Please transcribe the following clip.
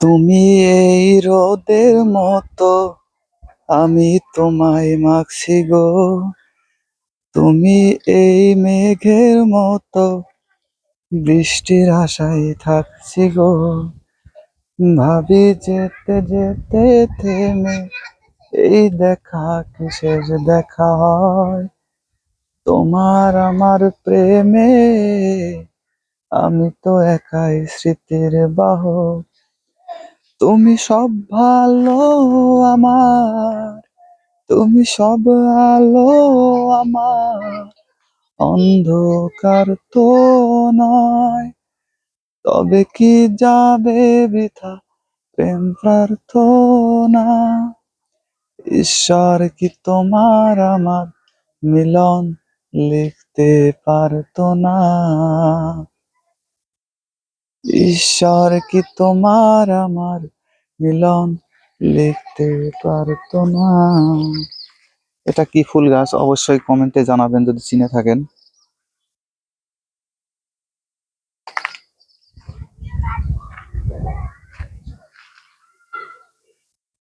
তুমি এই রোদের মতো, আমি তোমায় মাখছি গো। তুমি এই মেঘের মতো, বৃষ্টির আশায় থাকছি গো। ভাবি যেতে যেতে থেমে, এই দেখা কিসের দেখা হয়। তোমার আমার প্রেমে, আমি তো একাই স্মৃতির বাহক। তুমি সব ভালো আমার, তুমি সব আলো আমার, অন্ধকার তো নয়। তবে কি যাবে বৃথা প্রেম প্রার্থনা। ঈশ্বর কি তোমার আমার মিলন লিখতে পারতো না। ঈশ্বর কি তোমার আমার মিলন লিখতে পারতো না। এটা কি ফুল গাছ অবশ্যই কমেন্টে জানাবেন যদি চিনে থাকেন।